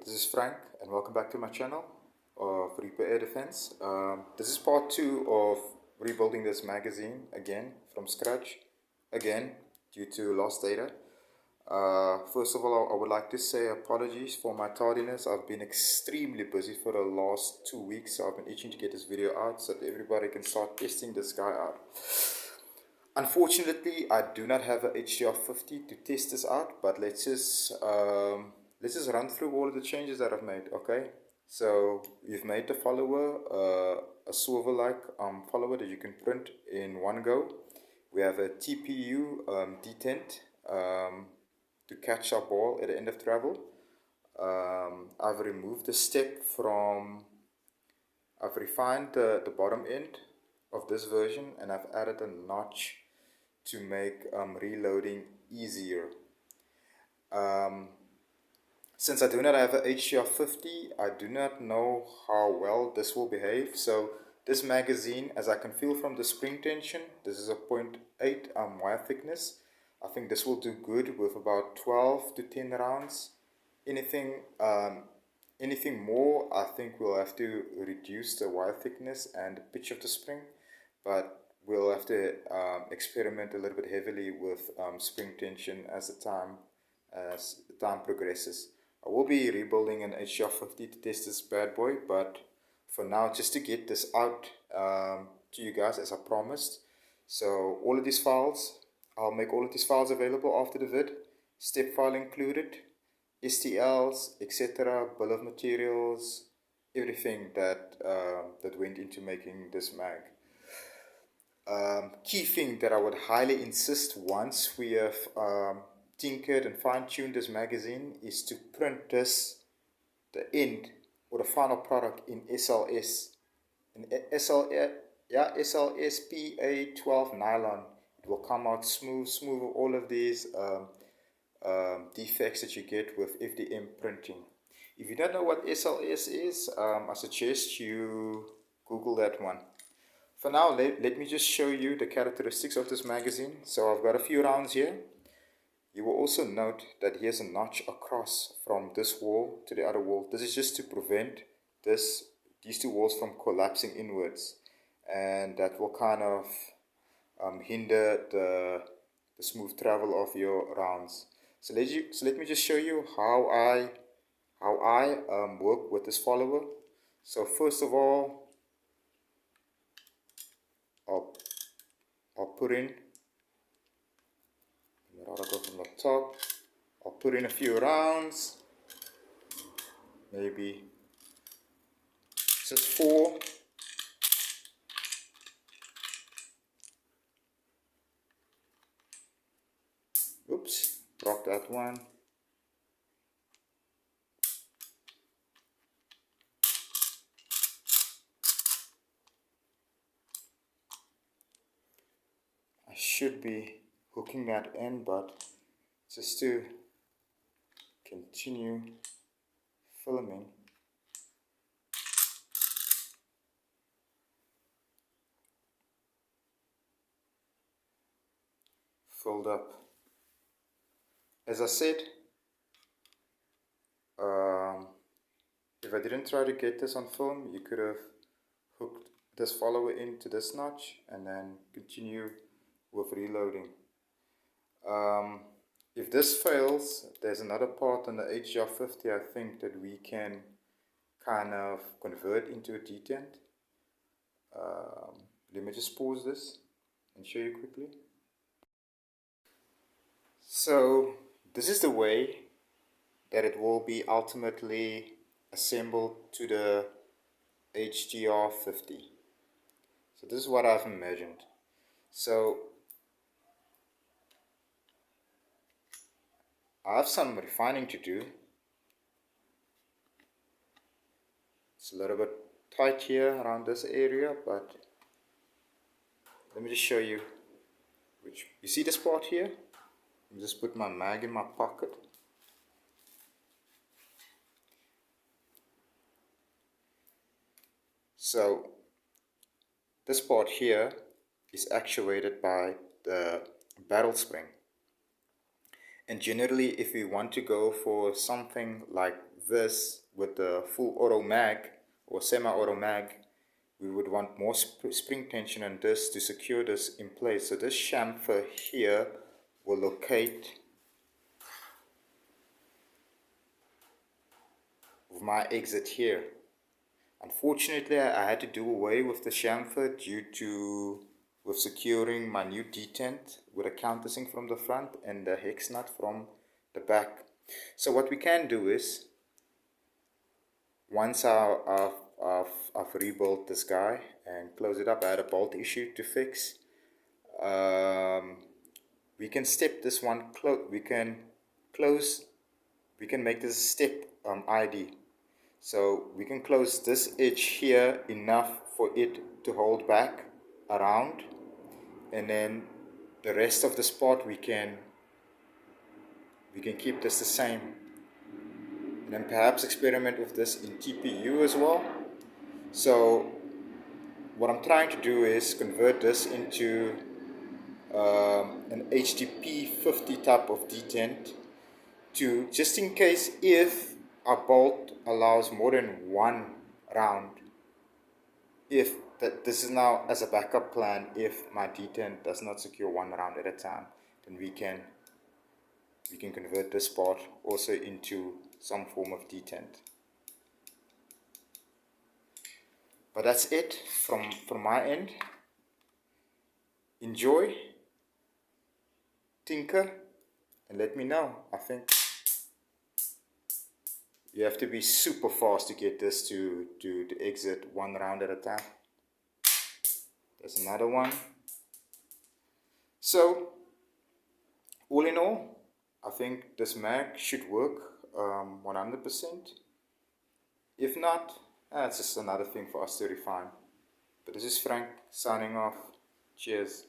this is Frank and welcome back to my channel of Reaper Air Defense. This is part 2 of rebuilding this magazine again from scratch, again due to lost data. First of all, I would like to say apologies for my tardiness. I've been extremely busy for the last 2 weeks, so I've been itching to get this video out so that everybody can start testing this guy out. Unfortunately, I do not have a HDR 50 to test this out, but let's just run through all of the changes that I've made. Okay, so we've made the follower a swivel-like follower that you can print in one go. We have a TPU detent to catch our ball at the end of travel. I've removed the step from, I've refined the bottom end of this version, and I've added a notch to make reloading easier. Since I do not have a HDR 50, I do not know how well this will behave. So this magazine, as I can feel from the spring tension, this is a 0.8 wire thickness. I think this will do good with about 12 to 10 rounds. Anything more, I think we'll have to reduce the wire thickness and the pitch of the spring, but we'll have to experiment a little bit heavily with spring tension as the time progresses. I will be rebuilding an HDR 50 to test this bad boy, but for now, just to get this out to you guys as I promised. So all of these files, I'll make all of these files available after the vid, step file included, STLs, etc., bill of materials, everything that went into making this mag. Key thing that I would highly insist once we have tinkered and fine-tuned this magazine is to print this, the end or the final product, in SLS. In SLS PA12 nylon. It will come out smooth of all of these defects that you get with FDM printing. If you don't know what SLS is, I suggest you Google that one. For now, let me just show you the characteristics of this magazine. So I've got a few rounds here. You will also note that here's a notch across from this wall to the other wall. This is just to prevent these two walls from collapsing inwards, and that will kind of hinder the smooth travel of your rounds. So let me just show you how I work with this follower. So first of all, I'll put in, I'll go from the top. I'll put in a few rounds, maybe just 4. Oops, dropped that one. I should be hooking that in, but just to continue filming, filled up. As I said, if I didn't try to get this on film, you could have hooked this follower into this notch and then continue with reloading. If this fails, there's another part on the HDR 50 I think that we can kind of convert into a detent. Let me just pause this and show you quickly. So this is the way that it will be ultimately assembled to the HDR 50. So this is what I've imagined. So I have some refining to do. It's a little bit tight here around this area, but let me just show you you see this part here? Let me just put my mag in my pocket. So this part here is actuated by the barrel spring, And generally, if we want to go for something like this with the full auto mag or semi-auto mag, we would want more spring tension on this to secure this in place. So this chamfer here will locate with my exit here. Unfortunately, I had to do away with the chamfer due to with securing my new detent with a countersink from the front and the hex nut from the back. So what we can do is, once I've rebuilt this guy and close it up, I had a bolt issue to fix. We can step this one we can make this step ID. So we can close this edge here enough for it to hold back around, and then the rest of the spot we can keep this the same, and then perhaps experiment with this in TPU as well. So what I'm trying to do is convert this into an HDP 50 type of detent, to just in case if a bolt allows more than one round, if this is now as a backup plan, if my detent does not secure one round at a time, then we can convert this part also into some form of detent. But that's it from my end. Enjoy, tinker, and let me know. I think you have to be super fast to get this to exit one round at a time. There's another one. So all in all, I think this mag should work 100%. If not, it's just another thing for us to refine. But this is Frank signing off. Cheers.